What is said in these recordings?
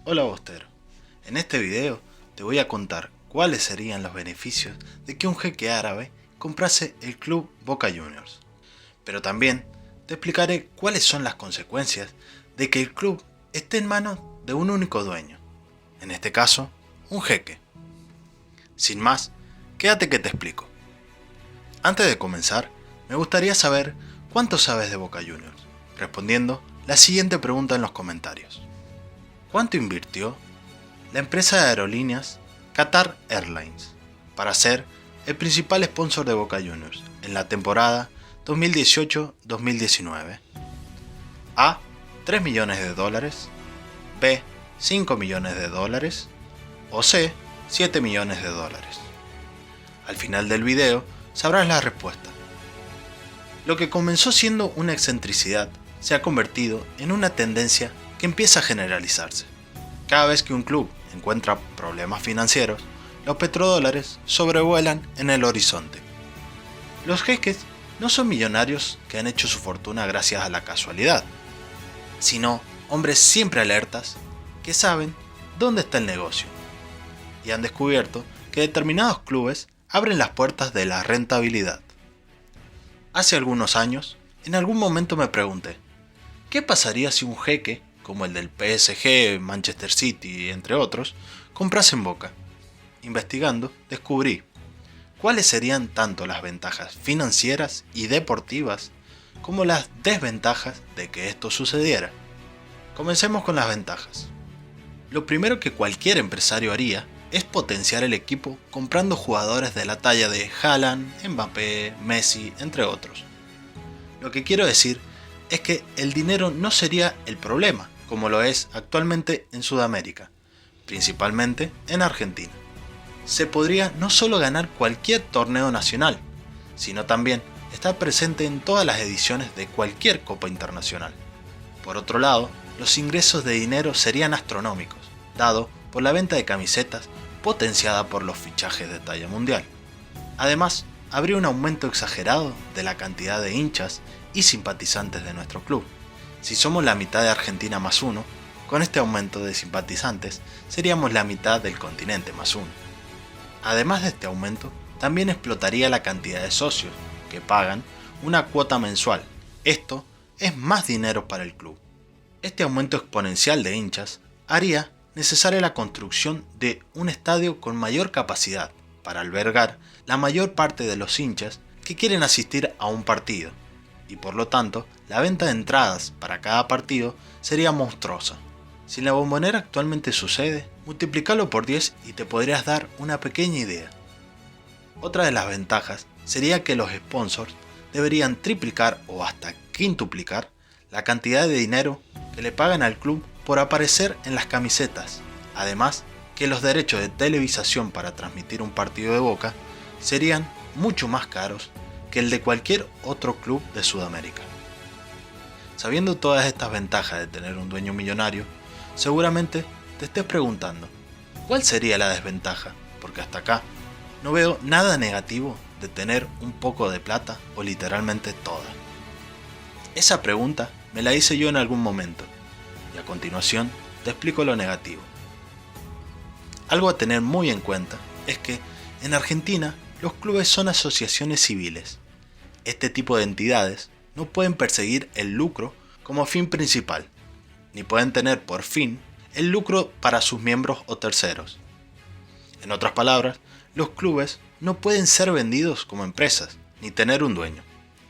Hola Bostero, en este video te voy a contar cuáles serían los beneficios de que un jeque árabe comprase el club Boca Juniors. Pero también te explicaré cuáles son las consecuencias de que el club esté en manos de un único dueño, en este caso, un jeque. Sin más, quédate que te explico. Antes de comenzar, me gustaría saber cuánto sabes de Boca Juniors, respondiendo la siguiente pregunta en los comentarios. ¿Cuánto invirtió la empresa de aerolíneas Qatar Airlines para ser el principal sponsor de Boca Juniors en la temporada 2018-2019? A. 3 millones de dólares, B. 5 millones de dólares o C. 7 millones de dólares. Al final del video sabrás la respuesta. Lo que comenzó siendo una excentricidad se ha convertido en una tendencia que empieza a generalizarse. Cada vez que un club encuentra problemas financieros, los petrodólares sobrevuelan en el horizonte. Los jeques no son millonarios que han hecho su fortuna gracias a la casualidad, sino hombres siempre alertas que saben dónde está el negocio y han descubierto que determinados clubes abren las puertas de la rentabilidad. Hace algunos años, en algún momento me pregunté, ¿qué pasaría si un jeque, como el del PSG, Manchester City, entre otros, comprase en Boca? Investigando, descubrí cuáles serían tanto las ventajas financieras y deportivas como las desventajas de que esto sucediera. Comencemos con las ventajas. Lo primero que cualquier empresario haría es potenciar el equipo comprando jugadores de la talla de Haaland, Mbappé, Messi, entre otros. Lo que quiero decir es que el dinero no sería el problema, como lo es actualmente en Sudamérica, principalmente en Argentina. Se podría no solo ganar cualquier torneo nacional, sino también estar presente en todas las ediciones de cualquier Copa Internacional. Por otro lado, los ingresos de dinero serían astronómicos, dado por la venta de camisetas potenciada por los fichajes de talla mundial. Además, habría un aumento exagerado de la cantidad de hinchas y simpatizantes de nuestro club. Si somos la mitad de Argentina más uno, con este aumento de simpatizantes seríamos la mitad del continente más uno. Además de este aumento, también explotaría la cantidad de socios que pagan una cuota mensual. Esto es más dinero para el club. Este aumento exponencial de hinchas haría necesaria la construcción de un estadio con mayor capacidad para albergar la mayor parte de los hinchas que quieren asistir a un partido, y por lo tanto la venta de entradas para cada partido sería monstruosa. Si la Bombonera actualmente sucede, multiplícalo por 10 y te podrías dar una pequeña idea. Otra de las ventajas sería que los sponsors deberían triplicar o hasta quintuplicar la cantidad de dinero que le pagan al club por aparecer en las camisetas. Además, que los derechos de televisación para transmitir un partido de Boca serían mucho más caros que el de cualquier otro club de Sudamérica. Sabiendo todas estas ventajas de tener un dueño millonario, seguramente te estés preguntando, ¿cuál sería la desventaja? Porque hasta acá no veo nada negativo de tener un poco de plata o literalmente toda. Esa pregunta me la hice yo en algún momento, y a continuación te explico lo negativo. Algo a tener muy en cuenta es que en Argentina los clubes son asociaciones civiles. Este tipo de entidades no pueden perseguir el lucro como fin principal, ni pueden tener por fin el lucro para sus miembros o terceros. En otras palabras, los clubes no pueden ser vendidos como empresas, ni tener un dueño,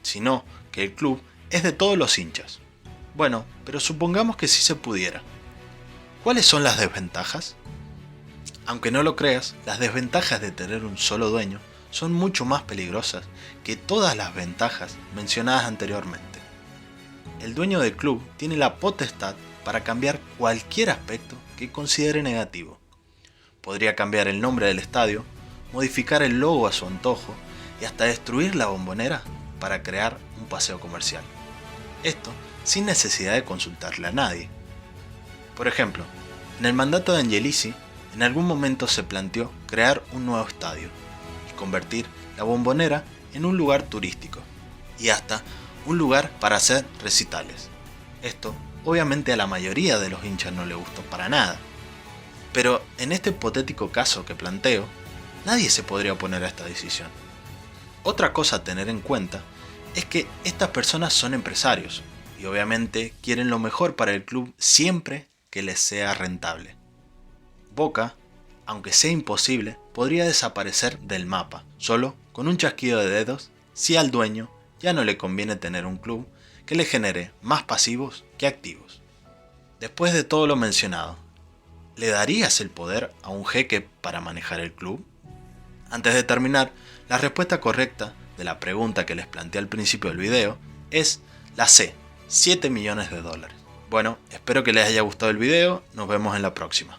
sino que el club es de todos los hinchas. Bueno, pero supongamos que sí se pudiera. ¿Cuáles son las desventajas? Aunque no lo creas, las desventajas de tener un solo dueño son mucho más peligrosas que todas las ventajas mencionadas anteriormente. El dueño del club tiene la potestad para cambiar cualquier aspecto que considere negativo. Podría cambiar el nombre del estadio, modificar el logo a su antojo y hasta destruir la Bombonera para crear un paseo comercial. Esto sin necesidad de consultarle a nadie. Por ejemplo, en el mandato de Angelici, en algún momento se planteó crear un nuevo estadio y convertir la Bombonera en un lugar turístico y hasta un lugar para hacer recitales. Esto obviamente a la mayoría de los hinchas no le gustó para nada, Pero en este hipotético caso que planteo, nadie se podría oponer a esta decisión. Otra cosa a tener en cuenta es que estas personas son empresarios y obviamente quieren lo mejor para el club siempre que les sea rentable. Boca, aunque sea imposible, podría desaparecer del mapa, solo con un chasquido de dedos, si al dueño ya no le conviene tener un club que le genere más pasivos que activos. Después de todo lo mencionado, ¿le darías el poder a un jeque para manejar el club? Antes de terminar, la respuesta correcta de la pregunta que les planteé al principio del video es la C, 7 millones de dólares. Bueno, espero que les haya gustado el video, nos vemos en la próxima.